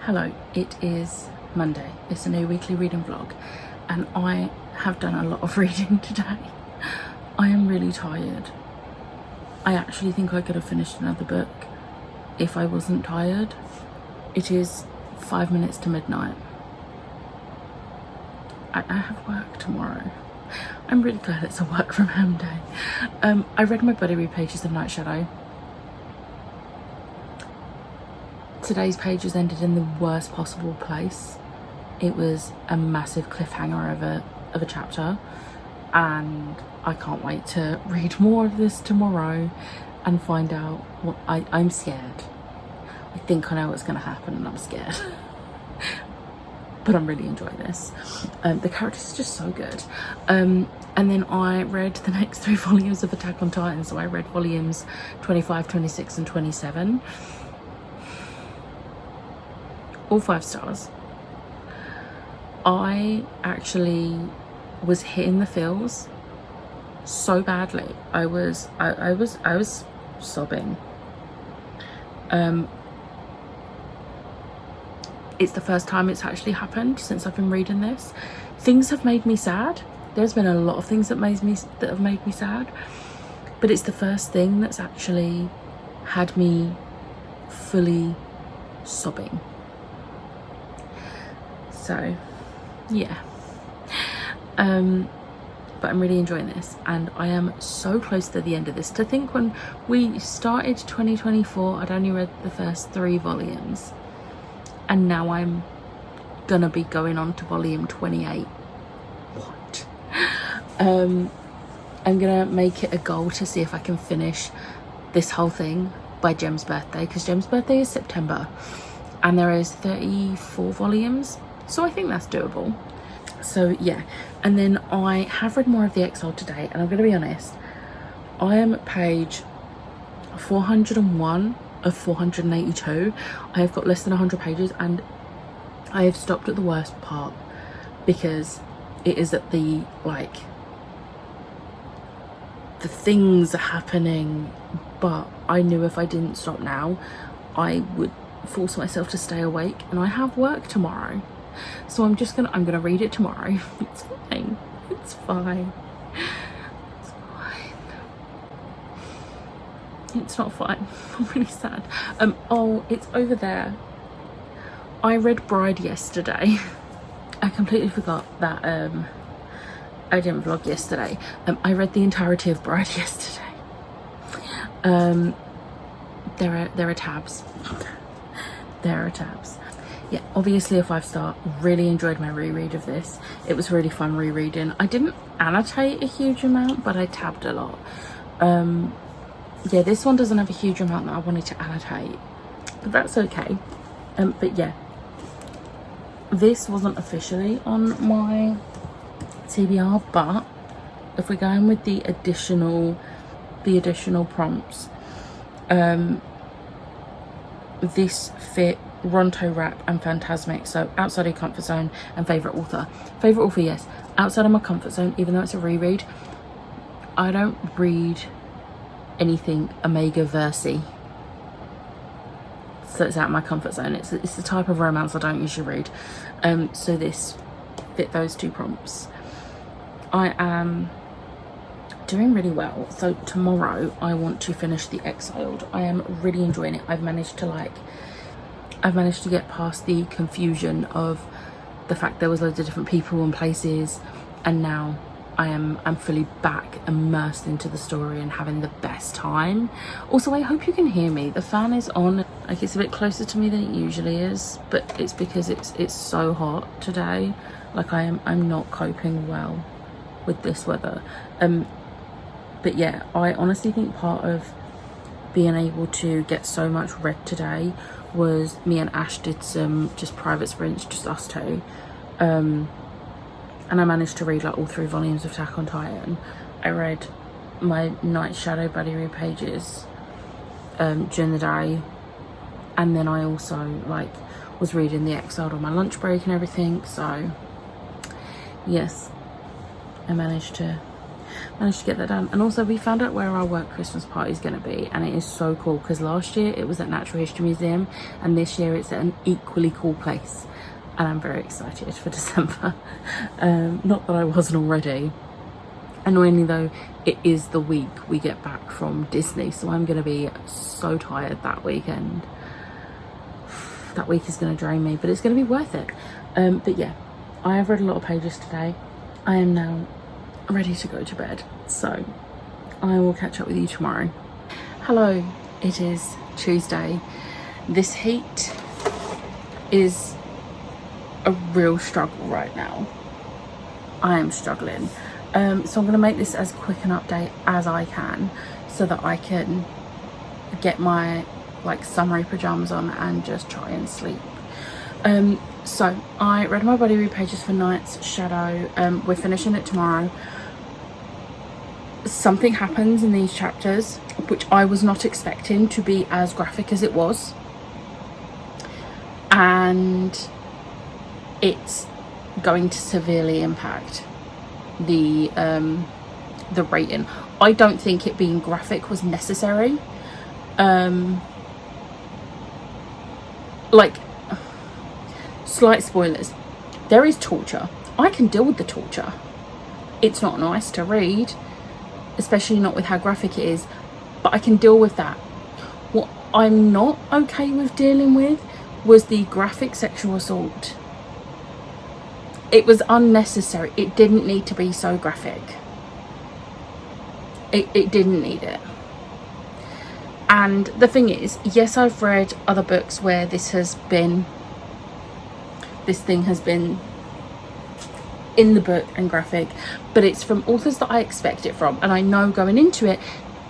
Hello, it is Monday. It's a new weekly reading vlog and I have done a lot of reading today. I am really tired. I actually think I could have finished another book if I wasn't tired. It is 5 minutes to midnight. I have work tomorrow. I'm really glad it's a work from home day. I read my buddy read pages of Night Shadow. Today's pages ended in the worst possible place. It was a massive cliffhanger of a chapter, and I can't wait to read more of this tomorrow and find out what I'm scared. I think I know what's going to happen and I'm scared. But I'm really enjoying this. The characters are just so good. And then I read the next 3 volumes of Attack on Titan. So I read volumes 25, 26 and 27. All 5 stars. I actually was hitting the feels so badly. I was sobbing. It's the first time it's actually happened since I've been reading this. Things have made me sad. There's been a lot of things that have made me sad, but it's the first thing that's actually had me fully sobbing. So yeah, but I'm really enjoying this and I am so close to the end of this. To think when we started 2024 I'd only read the first 3 volumes and now I'm gonna be going on to volume 28. What? I'm gonna make it a goal to see if I can finish this whole thing by Jem's birthday, because Jem's birthday is September and there is 34 volumes. So I think that's doable. So yeah, and then I have read more of The Exile today, and I'm going to be honest, I am at page 401 of 482. I have got less than 100 pages and I have stopped at the worst part because it is at the things are happening, but I knew if I didn't stop now I would force myself to stay awake, and I have work tomorrow. So I'm gonna read it tomorrow. It's fine. It's fine. It's fine. It's not fine. I'm really sad. Oh, it's over there. I read Bride yesterday. I completely forgot that I didn't vlog yesterday. I read the entirety of Bride yesterday. There are tabs. There are tabs. Yeah, obviously a 5-star. Really enjoyed my reread of this. It was really fun rereading. I didn't annotate a huge amount, but I tabbed a lot. Yeah, this one doesn't have a huge amount that I wanted to annotate, but that's okay. But yeah, this wasn't officially on my TBR, but if we're going with the additional prompts, this fit Ronto Rap and Phantasmic, so outside of your comfort zone and favourite author. Favourite author, yes. Outside of my comfort zone, even though it's a reread, I don't read anything Omega Versy, so it's out of my comfort zone. It's the type of romance I don't usually read. So this fit those 2 prompts. I am doing really well. So tomorrow I want to finish The Exiled. I am really enjoying it. I've managed to get past the confusion of the fact there was loads of different people and places, and now I'm fully back, immersed into the story and having the best time. Also, I hope you can hear me. The fan is on. Like, it's a bit closer to me than it usually is, but it's because it's so hot today. Like, I'm not coping well with this weather. But yeah, I honestly think part of being able to get so much read today was me and Ash did some just private sprints, just us 2, and I managed to read all 3 volumes of Attack on Titan. I read my Night Shadow buddy read pages during the day, and then I also was reading The Exiled on my lunch break and everything. So yes, I managed to managed to get that done. And also we found out where our work Christmas party is going to be, and it is so cool because last year it was at Natural History Museum and this year it's at an equally cool place, and I'm very excited for December. Not that I wasn't already. Annoyingly though, it is the week we get back from Disney, so I'm going to be so tired that weekend. That week is going to drain me, but it's going to be worth it. But yeah, I have read a lot of pages today. I am now ready to go to bed, so I will catch up with you tomorrow. Hello, it is Tuesday. This heat is a real struggle right now. I am struggling. So I'm going to make this as quick an update as I can so that I can get my like summery pajamas on and just try and sleep. So I read my body read pages for Night's Shadow. We're finishing it tomorrow. Something happens in these chapters which I was not expecting to be as graphic as it was, and it's going to severely impact the rating. I don't think it being graphic was necessary. Like, slight spoilers, there is torture. I can deal with the torture. It's not nice to read, especially not with how graphic it is, but I can deal with that. What I'm not okay with dealing with was the graphic sexual assault. It was unnecessary. It didn't need to be so graphic. It didn't need it. And the thing is, yes, I've read other books where this thing has been in the book and graphic, but it's from authors that I expect it from, and I know going into it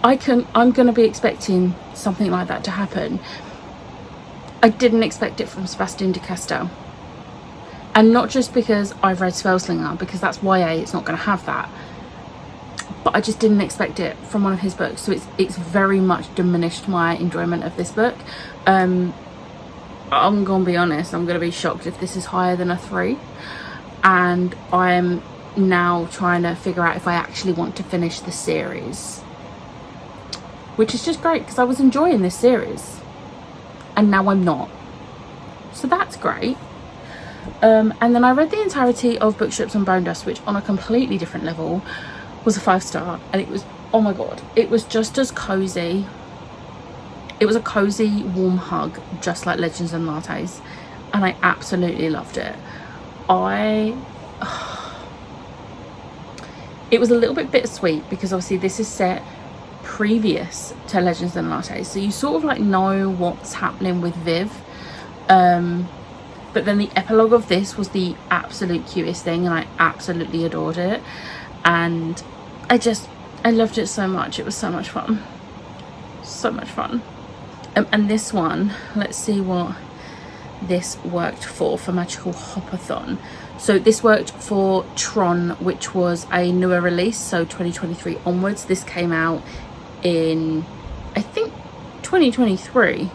I'm going to be expecting something like that to happen. I didn't expect it from Sebastian de Castell. And not just because I've read Spellslinger, because that's YA, it's not going to have that. But I just didn't expect it from one of his books. So it's very much diminished my enjoyment of this book. I'm going to be honest, I'm going to be shocked if this is higher than a 3. And I'm now trying to figure out if I actually want to finish the series. Which is just great, because I was enjoying this series. And now I'm not. So that's great. And then I read the entirety of Bookships and Bone Dust, which on a completely different level was a 5-star, and it was, oh my god, it was just as cozy. It was a cozy warm hug, just like Legends and Lattes, and I absolutely loved it. It was a little bit bittersweet because obviously this is set previous to Legends and Lattes, so you sort of like know what's happening with Viv. But then the epilogue of this was the absolute cutest thing, and I absolutely adored it. And I loved it so much. It was so much fun. So much fun. And this one, let's see what this worked for Magical Hopathon. So this worked for Tron, which was a newer release, so 2023 onwards. This came out in, I think, 2023.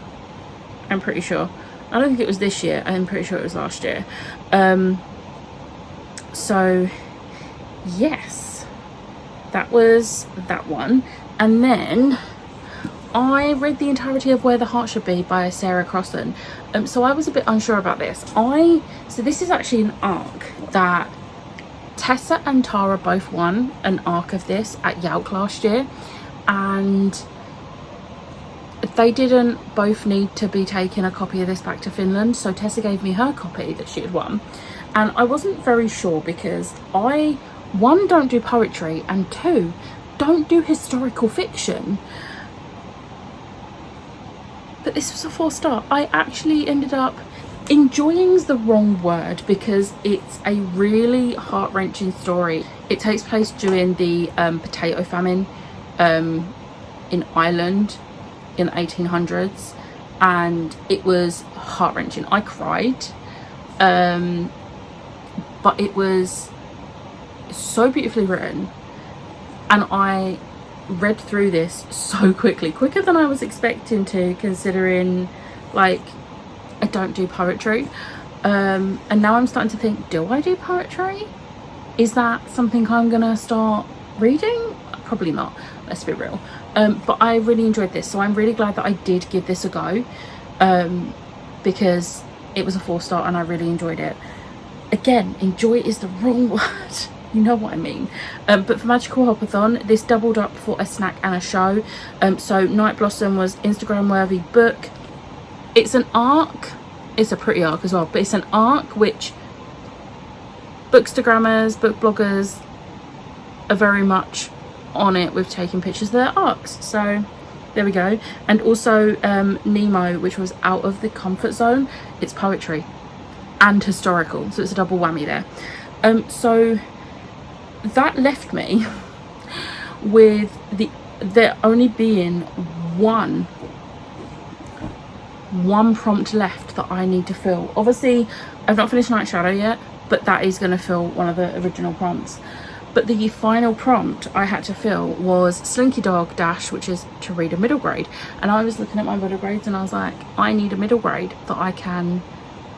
I'm pretty sure. I don't think it was this year. I'm pretty sure it was last year. So yes, that was that one. And then I read the entirety of Where the Heart Should Be by Sarah Crossan. So I was a bit unsure about this. So this is actually an arc that Tessa and Tara both won an arc of this at Yauk last year, and they didn't both need to be taking a copy of this back to Finland, so Tessa gave me her copy that she had won. And I wasn't very sure because I, 1, don't do poetry, and 2, don't do historical fiction. But this was a 4-star. I actually ended up enjoying's the wrong word because it's a really heart-wrenching story. It takes place during the potato famine in Ireland in the 1800s, and it was heart-wrenching. I cried, but it was so beautifully written, and I read through this so quicker than I was expecting to, considering like I don't do poetry, and now I'm starting to think, do I do poetry? Is that something I'm gonna start reading? Probably not, let's be real. But I really enjoyed this, so I'm really glad that I did give this a go, because it was a 4-star and I really enjoyed it. Again, enjoy is the wrong word. You know what I mean. But for Magical Hopathon, this doubled up for a snack and a show. So Night Blossom was Instagram worthy book. It's an arc. It's a pretty arc as well, but it's an arc which bookstagrammers, book bloggers are very much on it with taking pictures of their arcs. So there we go. And also Nemo, which was Out of the Comfort Zone. It's poetry and historical, so it's a double whammy there. So that left me with there only being one prompt left that I need to fill. Obviously I've not finished Night Shadow yet, but that is going to fill one of the original prompts. But the final prompt I had to fill was Slinky Dog Dash, which is to read a middle grade. And I was looking at my middle grades and I was like, I need a middle grade that I can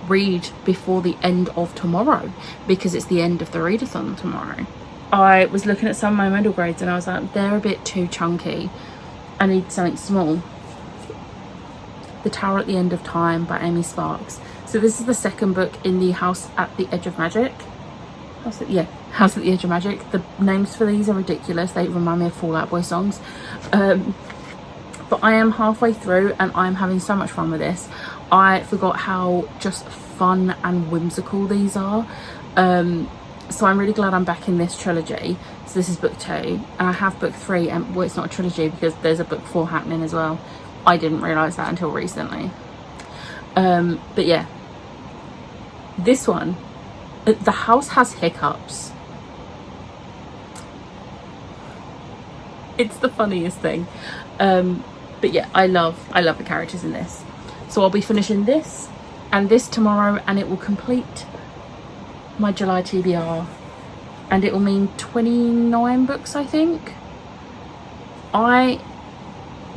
read before the end of tomorrow, because it's the end of the readathon tomorrow. I was looking at some of my middle grades and I was like, they're a bit too chunky. I need something small. The Tower at the End of Time by Amy Sparks. So this is the second book in the House at the Edge of Magic. House at the Edge of Magic. The names for these are ridiculous. They remind me of Fall Out Boy songs. But I am halfway through and I'm having so much fun with this. I forgot how just fun and whimsical these are. So I'm really glad I'm back in this trilogy. So this is book 2 and I have book 3, and well, it's not a trilogy because there's a book 4 happening as well. I didn't realise that until recently. But yeah, this one, the house has hiccups. It's the funniest thing. But yeah, I love the characters in this. So I'll be finishing this and this tomorrow, and it will complete my July TBR, and it will mean 29 books, I think.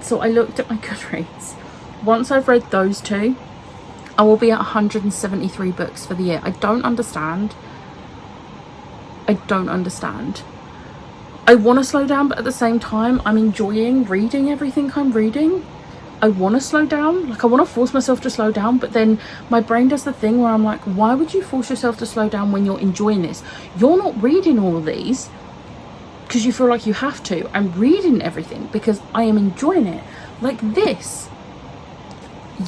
So I looked at my Goodreads. Once I've read those 2, I will be at 173 books for the year. I don't understand. I want to slow down, but at the same time, I'm enjoying reading everything I'm reading. I want to slow down. Like, I want to force myself to slow down, but then my brain does the thing where I'm like, why would you force yourself to slow down when you're enjoying this? You're not reading all of these because you feel like you have to. I'm reading everything because I am enjoying it. Like this.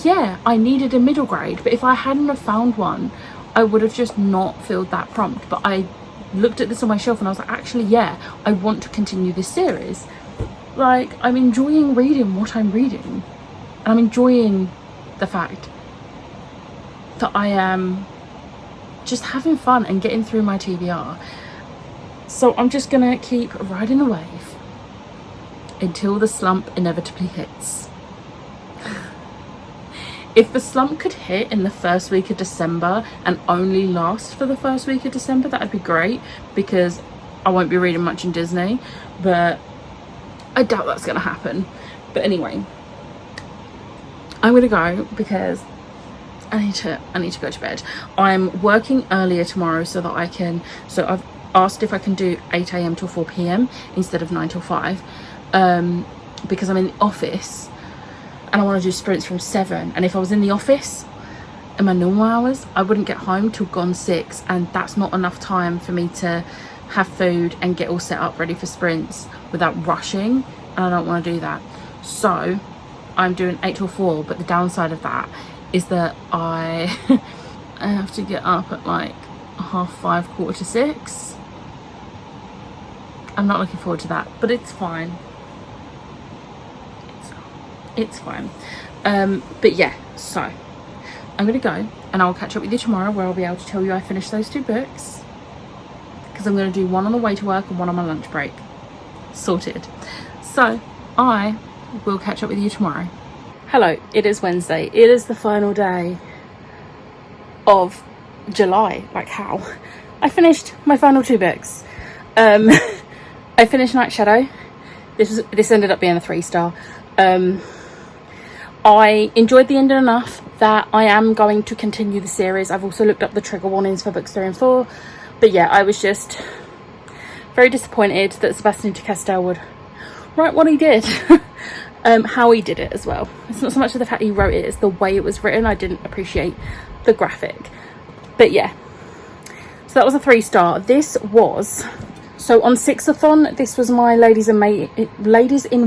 Yeah, I needed a middle grade, but if I hadn't have found one, I would have just not filled that prompt. But I looked at this on my shelf and I was like, actually, yeah, I want to continue this series. Like, I'm enjoying reading what I'm reading. And I'm enjoying the fact that I am just having fun and getting through my TBR. So I'm just gonna keep riding a wave until the slump inevitably hits. If the slump could hit in the first week of December and only last for the first week of December, that'd be great, because I won't be reading much in Disney, but I doubt that's gonna happen. But anyway, I'm gonna go because I need to go to bed. I'm working earlier tomorrow so that I can, so I've asked if I can do 8 a.m. till 4 p.m. instead of 9 till 5, because I'm in the office and I want to do sprints from 7. And if I was in the office in my normal hours, I wouldn't get home till gone 6, and that's not enough time for me to have food and get all set up ready for sprints without rushing, and I don't want to do that. So I'm doing 8 till 4, but the downside of that is that I have to get up at like 5:30, 5:45. I'm not looking forward to that, but it's fine. It's fine. But yeah, so I'm gonna go and I'll catch up with you tomorrow, where I'll be able to tell you I finished those 2 books, because I'm gonna do one on the way to work and one on my lunch break. Sorted. So I will catch up with you tomorrow. Hello, it is Wednesday. It is the final day of July. Like, how? I finished my final 2 books. I finished Night Shadow. This ended up being a 3-star. I enjoyed the ending enough that I am going to continue the series. I've also looked up the trigger warnings for books 3 and 4. But yeah, I was just very disappointed that Sebastian de Castell would write what he did. How he did it as well. It's not so much of the fact he wrote it, it's the way it was written. I didn't appreciate the graphic. But yeah, so that was a 3-star. This was, so on Sixathon, this was my ladies in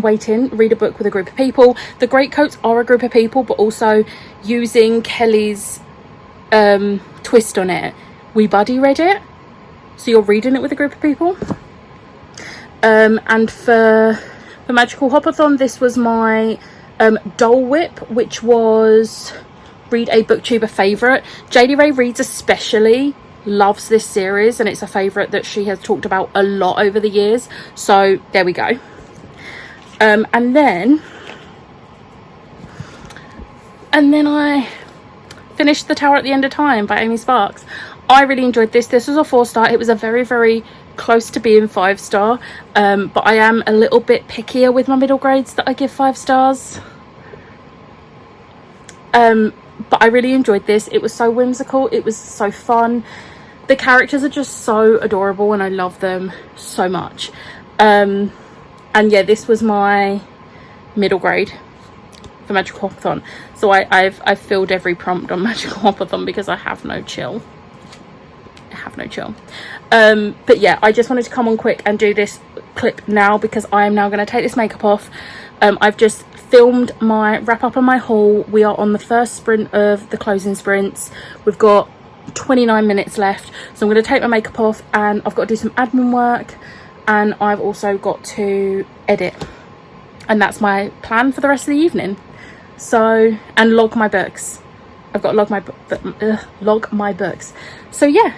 waiting, read a book with a group of people. The Greatcoats are a group of people, but also using Kelly's twist on it, we buddy read it, so you're reading it with a group of people. And for the Magical Hopathon, this was my Dole Whip, which was read a booktuber favourite. JD Ray Reads especially loves this series, and it's a favourite that she has talked about a lot over the years, so there we go. And then I finished The Tower at the End of Time by Amy Sparks. I really enjoyed this. This was a 4-star. It was a very, very close to being 5-star, but I am a little bit pickier with my middle grades that I give 5 stars. But I really enjoyed this. It was so whimsical, it was so fun, the characters are just so adorable and I love them so much. And yeah, this was my middle grade for Magical Hopathon. So I've filled every prompt on Magical Hopathon because I have no chill. But yeah, I just wanted to come on quick and do this clip now because I am now going to take this makeup off. I've just filmed my wrap up and my haul. We are on the first sprint of the closing sprints. We've got 29 minutes left, so I'm going to take my makeup off and I've got to do some admin work, and I've also got to edit, and that's my plan for the rest of the evening. So, and log my books. I've got to log my books. So yeah,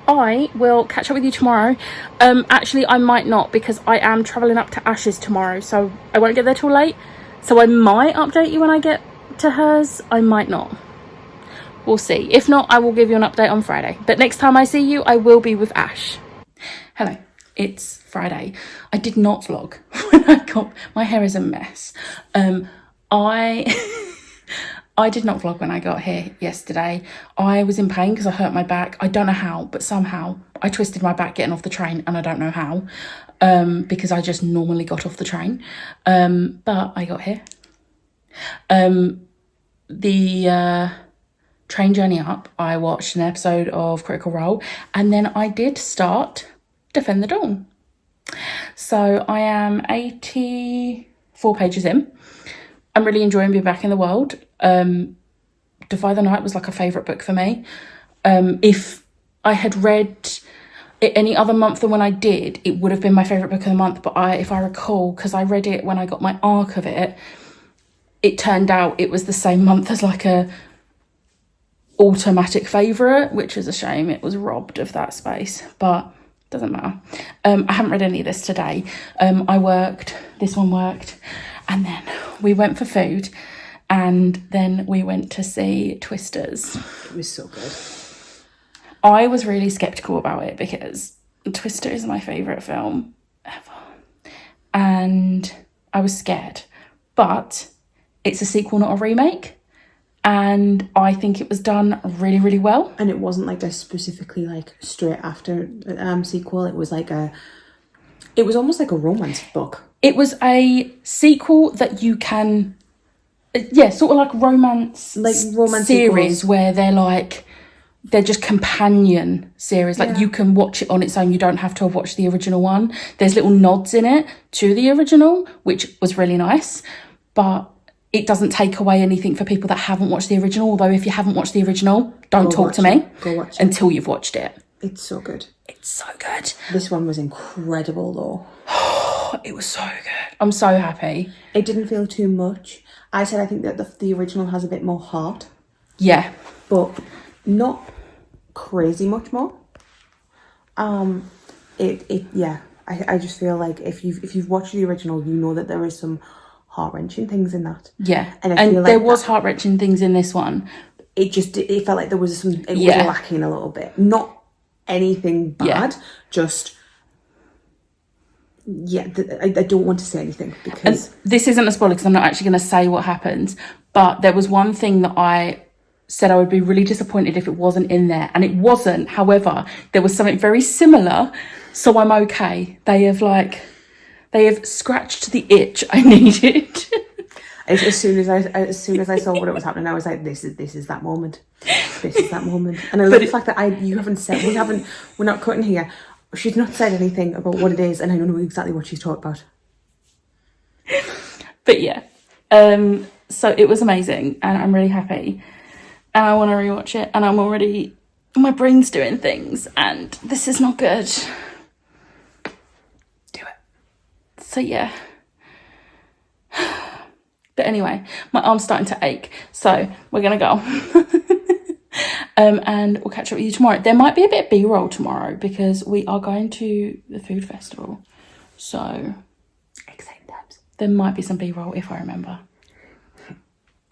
I will catch up with you tomorrow. Actually I might not, because I am traveling up to Ash's tomorrow, so I won't get there till late. So I might update you when I get to hers, I might not. We'll see. If not, I will give you an update on Friday. But next time I see you, I will be with Ash. Hello, it's Friday. I did not vlog when I got, my hair is a mess. I did not vlog when I got here yesterday. I was in pain because I hurt my back. I don't know how, but somehow I twisted my back getting off the train, and I don't know how, because I just normally got off the train. But I got here. The train journey up, I watched an episode of Critical Role, and then I did start Defend the Dawn. So I am 84 pages in. I'm really enjoying being back in the world. Defy the Night was like a favourite book for me. If I had read it any other month than when I did, it would have been my favourite book of the month. But if I recall, because I read it when I got my arc of it, it turned out it was the same month as like a automatic favourite, which is a shame. It was robbed of that space, but doesn't matter. I haven't read any of this today. I worked, this one worked, and then we went for food, and then we went to see Twisters. It was so good. I was really sceptical about it because Twister is my favourite film ever, and I was scared, but it's a sequel, not a remake, and I think it was done really, really well. And it wasn't like a specifically like straight after sequel. It was like it was almost like a romance book. It was a sequel that you can, yeah, sort of like romance series sequels. Where they're just companion series. Like, you can watch it on its own. You don't have to have watched the original one. There's little nods in it to the original, which was really nice, but it doesn't take away anything for people that haven't watched the original. Although if you haven't watched the original, don't talk to me. Go watch it until you've watched it. It's so good. It's so good. This one was incredible though. It was so good. I'm so happy. It didn't feel too much. I said I think that the original has a bit more heart. Yeah. But not crazy much more. I just feel like if you've watched the original, you know that there is some heart-wrenching things in that. Yeah. And I feel like there was heart-wrenching things in this one. It felt like there was was lacking a little bit. Not anything bad, just I don't want to say anything because this isn't a spoiler because I'm not actually going to say what happens, but there was one thing that I said I would be really disappointed if it wasn't in there, and it wasn't. However, there was something very similar, so I'm okay. They have scratched the itch I needed. As soon as I saw what it was happening, I was like, this is that moment. This is that moment. And I love the fact that we're not cutting here. She's not said anything about what it is, and I don't know exactly what she's talked about. But yeah, so it was amazing, and I'm really happy, and I want to rewatch it, and my brain's doing things, and this is not good. Do it. So yeah. But anyway, my arm's starting to ache, so we're gonna go. And we'll catch up with you tomorrow. There might be a bit of B-roll tomorrow because we are going to the food festival, so Exciting times. there might be some B-roll if I remember.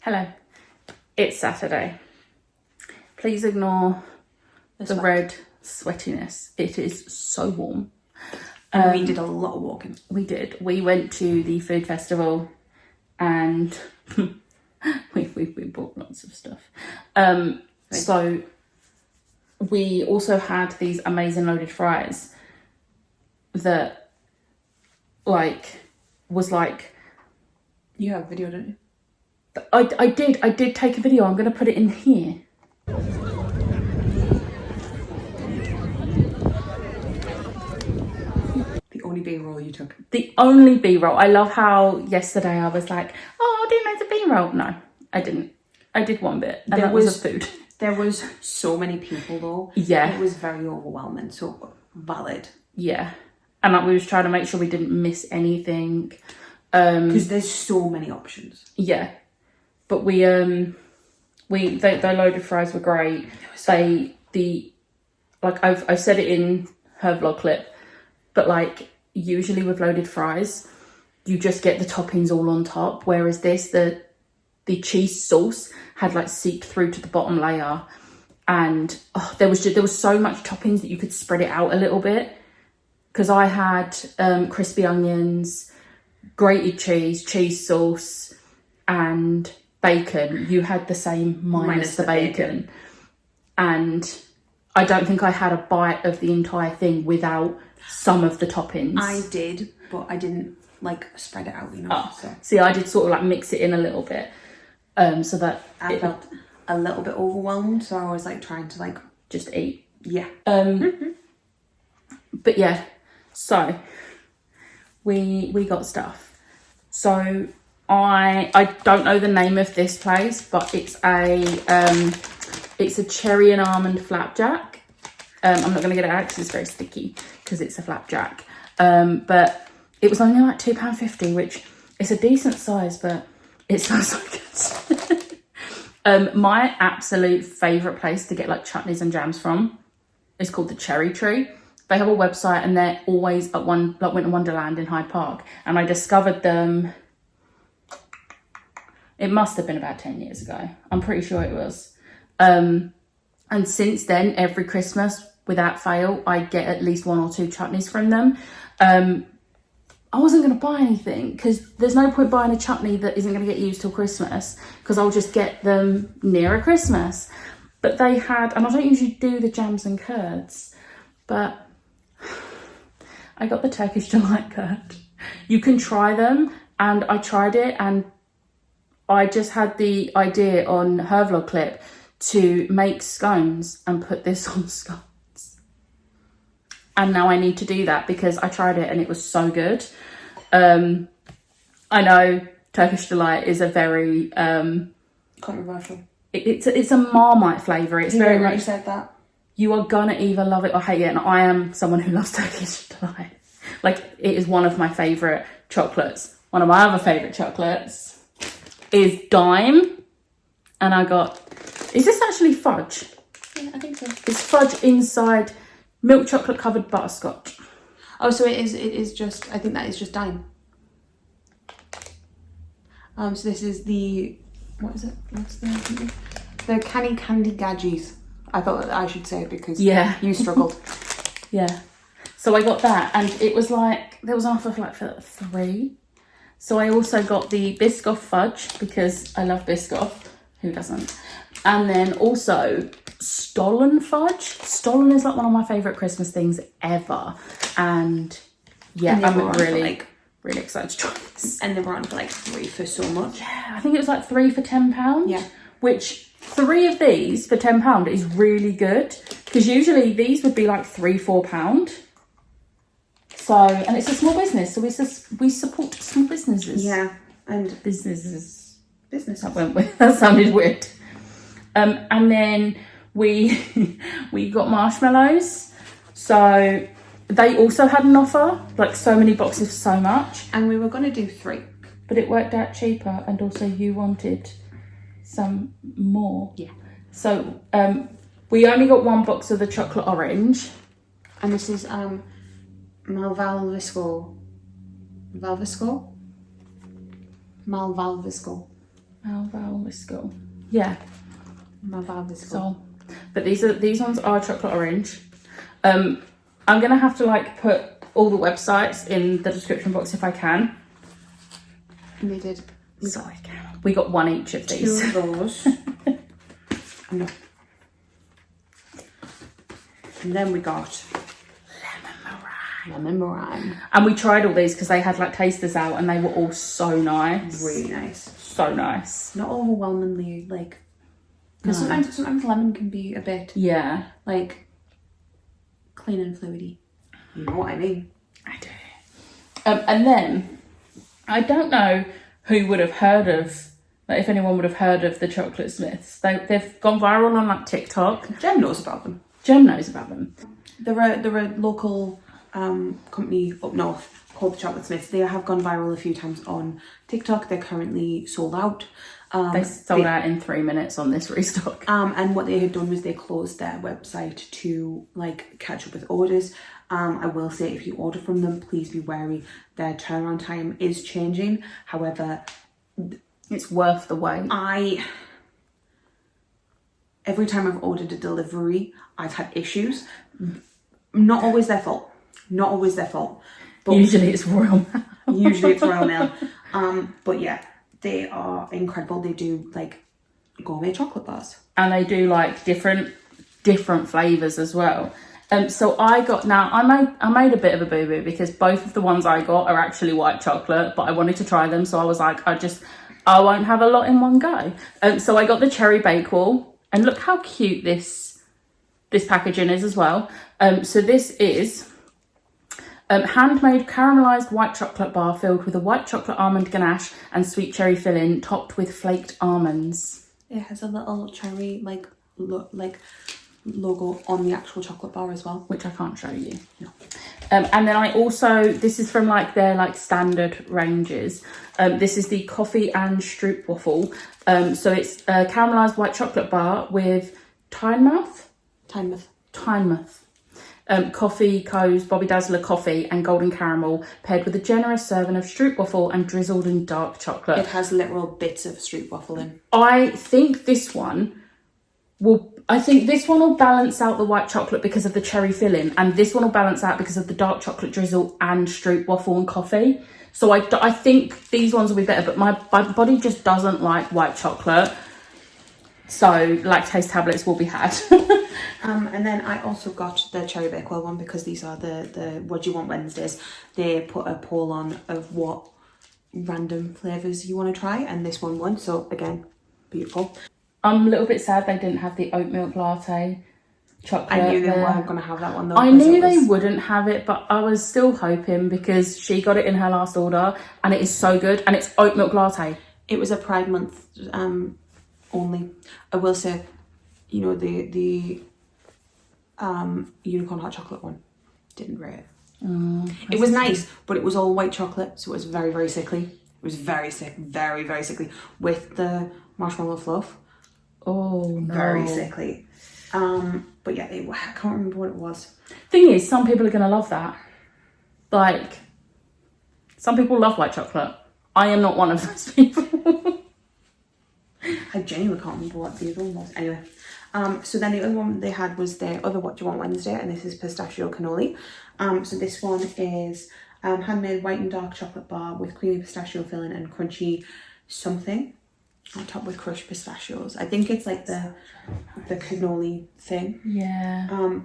Hello, it's Saturday. Please ignore the red sweatiness. It is so warm. We did a lot of walking. We did. We went to the food festival and we bought lots of stuff. So we also had these amazing loaded fries that was like... You have a video, don't you? I did take a video. I'm going to put it in here. The only B-roll you took. The only B-roll. I love how yesterday I was like, oh, I'll do loads of B-roll. No, I didn't. I did one bit, and that was food. There was so many people though. Yeah. It was very overwhelming, so valid. Yeah. And we was trying to make sure we didn't miss anything. Because there's so many options. Yeah. But the loaded fries were great. I've said it in her vlog clip, but like usually with loaded fries, you just get the toppings all on top. Whereas the cheese sauce had like seeped through to the bottom layer, and there was so much toppings that you could spread it out a little bit. Because I had crispy onions, grated cheese sauce, and bacon. You had the same minus the bacon. And I don't think I had a bite of the entire thing without some of the toppings. I did, but I didn't like spread it out enough. So. See, I did sort of like mix it in a little bit. So that I felt a little bit overwhelmed, so I was like trying to like just eat. Yeah. But yeah, so we got stuff. So I don't know the name of this place, but it's a cherry and almond flapjack. I'm not gonna get it out because it's very sticky because it's a flapjack. But it was only like £2.50, which is a decent size, but it smells so good. My absolute favourite place to get like chutneys and jams from is called the Cherry Tree. They have a website and they're always at Winter Wonderland in Hyde Park. And I discovered them, it must have been about 10 years ago. I'm pretty sure it was. And since then, every Christmas, without fail, I get at least 1 or 2 chutneys from them. I wasn't going to buy anything because there's no point buying a chutney that isn't going to get used till Christmas because I'll just get them nearer Christmas. But they had, and I don't usually do the jams and curds, but I got the Turkish Delight curd. You can try them, and I tried it, and I just had the idea on her vlog clip to make scones and put this on scones. And now I need to do that because I tried it and it was so good. I know Turkish Delight is a very controversial. It's a Marmite flavour. It's very much said that. You are gonna either love it or hate it, and I am someone who loves Turkish Delight. Like, it is one of my favourite chocolates. One of my other favourite chocolates is Dime, and I got. Is this actually fudge? Yeah, I think so. It's fudge inside milk chocolate covered butterscotch. Oh, so it is just, I think that is just Dime. So this is the, what is it? What's the Candy Gadgies. I thought that I should say it because you struggled. Yeah. So I got that, and it was like, there was an offer for 3. So I also got the Biscoff fudge because I love Biscoff. Who doesn't? And then also Stollen fudge. Stollen is like one of my favourite Christmas things ever. And yeah, I'm really excited to try this. And they were on for like 3 for so much. Yeah, I think it was like 3 for £10. Yeah. Which 3 of these for £10 is really good. Because usually these would be like £3-4. So, and it's a small business, so we support small businesses. Yeah, and businesses. That that sounded weird. And then we got marshmallows. So they also had an offer, like so many boxes for so much. And we were going to do 3. But it worked out cheaper, and also you wanted some more. Yeah. So we only got 1 box of the chocolate orange. And this is Malvavisco. Yeah. Malvavisco. So, but these ones are chocolate orange. I'm gonna have to like put all the websites in the description box if I can. We did. We got 1 each of these. 2 of those. No. And then we got lemon meringue. And we tried all these because they had like tasters out, and they were all so nice. Really nice. So nice. Not overwhelmingly like. Because sometimes lemon can be a bit like clean and fluidy. You know what I mean? I do. And then I don't know who would have heard of, like, if anyone would have heard of the Chocolate Smiths. They've gone viral on like TikTok. Jem knows about them. Jem knows about them. They're a local company up north called the Chocolate Smiths. They have gone viral a few times on TikTok. They're currently sold out. They sold out in 3 minutes on this restock. And what they had done was they closed their website to like catch up with orders. I will say, if you order from them, please be wary. Their turnaround time is changing. However, it's worth the wait. Every time I've ordered a delivery, I've had issues. Not always their fault. But usually it's Royal Mail. But yeah, they are incredible. They do like gourmet chocolate bars. And they do like different flavours as well. So I made a bit of a boo-boo because both of the ones I got are actually white chocolate, but I wanted to try them, so I was like, I won't have a lot in one go. So I got the cherry bakewell, and look how cute this packaging is as well. So this is handmade caramelised white chocolate bar filled with a white chocolate almond ganache and sweet cherry filling, topped with flaked almonds. It has a little cherry logo on the actual chocolate bar as well, which I can't show you. No. And then I also, this is from like their like standard ranges. This is the coffee and stroop waffle. So it's a caramelised white chocolate bar with Tynemouth, Coffee Co's Bobby Dazzler coffee and golden caramel, paired with a generous serving of stroop waffle and drizzled in dark chocolate. It has literal bits of stroop waffle in. I think this one will balance out the white chocolate because of the cherry filling, and this one will balance out because of the dark chocolate drizzle and stroop waffle and coffee. So I think these ones will be better, but my body just doesn't like white chocolate. So lactase tablets will be had. And then I also got the cherry bakewell one because these are the What Do You Want Wednesdays. They put a poll on of what random flavours you want to try, and this one won. So again, beautiful. I'm a little bit sad they didn't have the oat milk latte chocolate. I knew they weren't going to have that one though. I knew they wouldn't have it, but I was still hoping because she got it in her last order and it is so good, and it's oat milk latte. It was a Pride Month only. I will say, you know, the unicorn hot chocolate one didn't rate it. It was nice, but it was all white chocolate, so it was very, very sickly. It was very sick, very, very sickly with the marshmallow fluff. Oh no. Very sickly. But yeah, I can't remember what it was. Thing is, some people are going to love that. Like, some people love white chocolate. I am not one of those people. I genuinely can't remember what the other one was. Anyway, so then the other one they had was their other What Do You Want Wednesday, and this is pistachio cannoli. So this one is handmade white and dark chocolate bar with creamy pistachio filling and crunchy something. on top with crushed pistachios. I think it's like the cannoli thing. Yeah.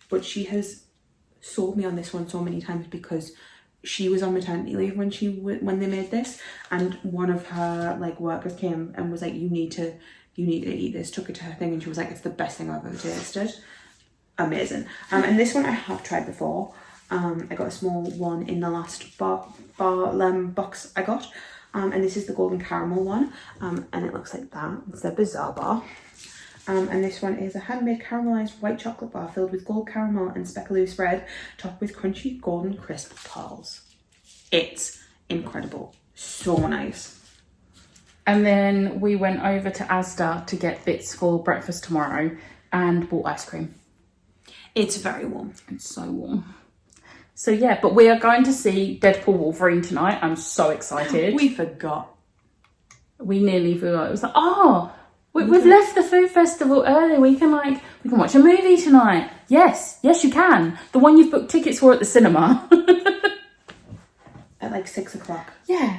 But she has sold me on this one so many times because she was on maternity leave when they made this, and one of her like workers came and was like, you need to eat this, took it to her thing, and she was like, it's the best thing I've ever tasted. Amazing. And this one I have tried before. I got a small one in the last box I got, and this is the golden caramel one, and it looks like that. It's a bizarre bar. And this one is a handmade caramelized white chocolate bar filled with gold caramel and speculoos spread, topped with crunchy golden crisp pearls. It's incredible. So nice. And then we went over to Asda to get bits for breakfast tomorrow and bought ice cream. It's very warm. It's so warm. So yeah, but we are going to see Deadpool Wolverine tonight. I'm so excited. We forgot. We nearly forgot. It was like, oh, we've left the food festival early. We can watch a movie tonight. Yes, you can. The one you've booked tickets for at the cinema. At like 6 o'clock. Yeah.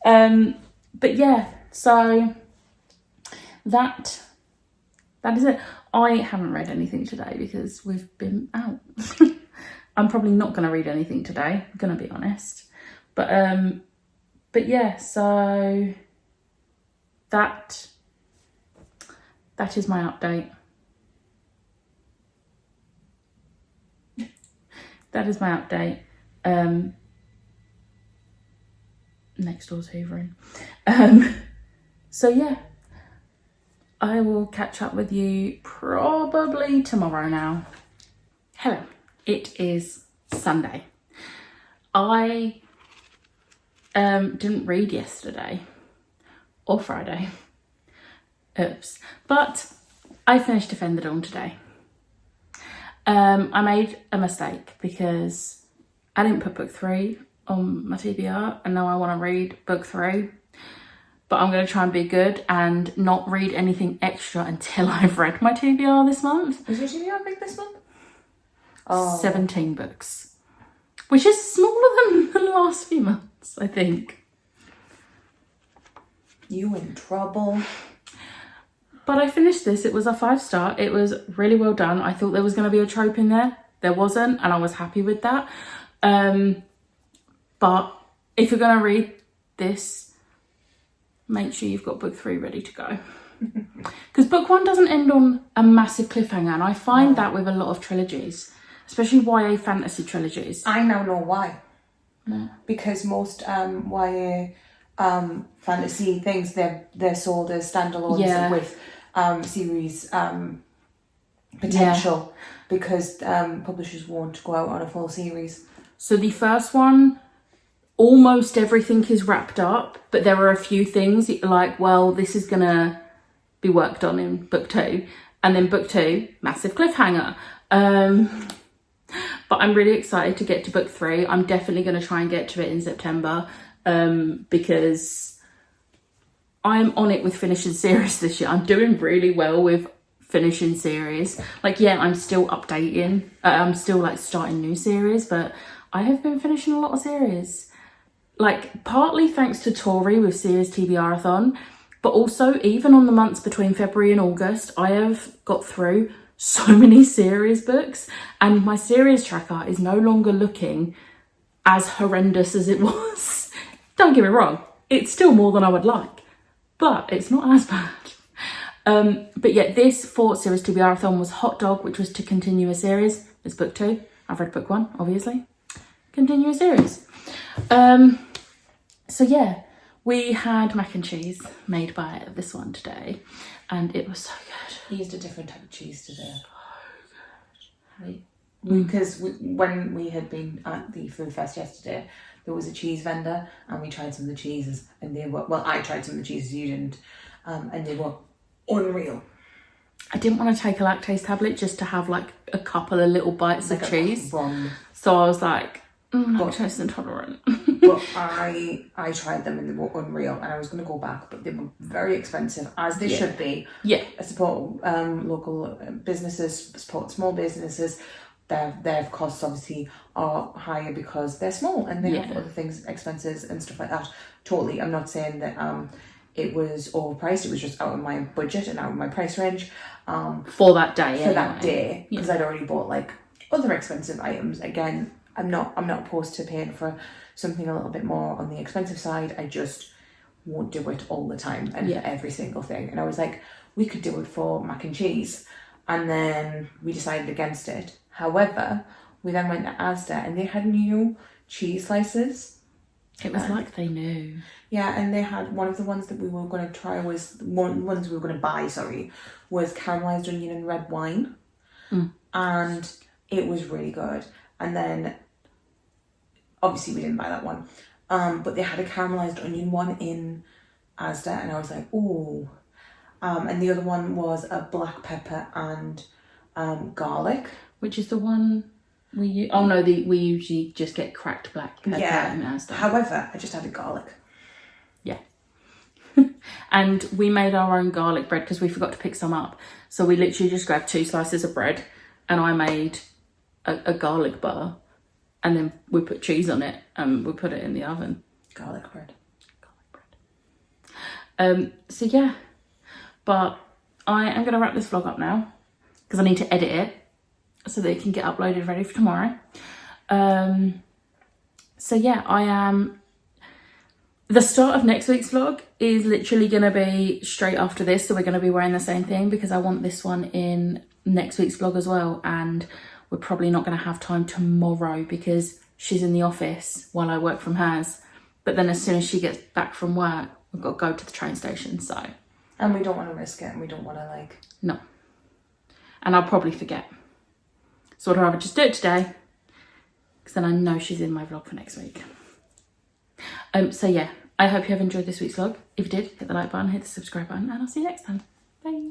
But yeah, so that is it. I haven't read anything today because we've been out. I'm probably not going to read anything today, I'm going to be honest. But yeah, so that is my update. That is my update. Next door's hoovering. So yeah, I will catch up with you probably tomorrow now. Hello, it is Sunday. I didn't read yesterday or Friday. Oops. But I finished Defend the Dawn today. I made a mistake because I didn't put book 3 on my TBR, and now I want to read book 3. But I'm going to try and be good and not read anything extra until I've read my TBR this month. Is your TBR big this month? 17 books. Which is smaller than the last few months, I think. You in trouble. But I finished this. It was a 5-star. It was really well done. I thought there was going to be a trope in there. There wasn't, and I was happy with that. But if you're going to read this, make sure you've got book 3 ready to go. Because book 1 doesn't end on a massive cliffhanger, and I find that with a lot of trilogies, especially YA fantasy trilogies. I now know why. No. Because most YA fantasy things, they're sold as standalones with series potential, because publishers won't go out on a full series. So the first one, almost everything is wrapped up, but there are a few things like, well, this is gonna be worked on in book 2, and then book 2, massive cliffhanger. But I'm really excited to get to book 3. I'm definitely going to try and get to it in September, because I'm on it with finishing series this year. I'm doing really well with finishing series. Like, yeah, I'm still updating. I'm still like starting new series, but I have been finishing a lot of series. Like, partly thanks to Tori with Series TBR-a-thon, but also even on the months between February and August, I have got through so many series books, and my series tracker is no longer looking as horrendous as it was. Don't get me wrong, it's still more than I would like, but it's not as bad. But yeah, this for Series TBR-a-thon was Hot Dog, which was to continue a series. It's book 2. I've read book 1, obviously. Continue a series. So yeah, we had mac and cheese made by this one today, and it was so good. He used a different type of cheese today. So good. Because when we had been at the food fest yesterday, there was a cheese vendor, and we tried some of the cheeses, and they were, well, I tried some of the cheeses, you didn't, and they were unreal. I didn't want to take a lactase tablet just to have like a couple of little bites of cheese. So I was like, lactose intolerant. But I tried them and they were unreal, and I was going to go back, but they were very expensive, as they should be. Yeah. I support local businesses, support small businesses. Their costs obviously are higher because they're small and they have other things, expenses and stuff like that. Totally. I'm not saying that it was overpriced. It was just out of my budget and out of my price range. For that day, for that day, because I'd already bought like other expensive items. Again, I'm not opposed to paying for something a little bit more on the expensive side. I just won't do it all the time and for every single thing. And I was like, we could do it for mac and cheese, and then we decided against it. However, we then went to Asda and they had new cheese slices. It was like they knew. Yeah, and they had one of the ones that we were going to try was ones we were going to buy. Was caramelized onion and red wine, and it was really good. And then, obviously, we didn't buy that one, but they had a caramelized onion one in Asda, and I was like, ooh. And the other one was a black pepper and garlic, which is the one we. Oh no, we usually just get cracked black pepper in Asda. However, I just added garlic. Yeah. And we made our own garlic bread because we forgot to pick some up. So we literally just grabbed 2 slices of bread and I made a garlic bar, and then we put cheese on it and we put it in the oven. Garlic bread. So yeah, but I am going to wrap this vlog up now because I need to edit it so that it can get uploaded ready for tomorrow. So yeah, I am... The start of next week's vlog is literally going to be straight after this. So we're going to be wearing the same thing because I want this one in next week's vlog as well. And we're probably not going to have time tomorrow because she's in the office while I work from hers. But then as soon as she gets back from work, we've got to go to the train station, so... And we don't want to risk it, and we don't want to, like... No. And I'll probably forget. So I'd rather just do it today, because then I know she's in my vlog for next week. So yeah, I hope you have enjoyed this week's vlog. If you did, hit the like button, hit the subscribe button, and I'll see you next time. Bye.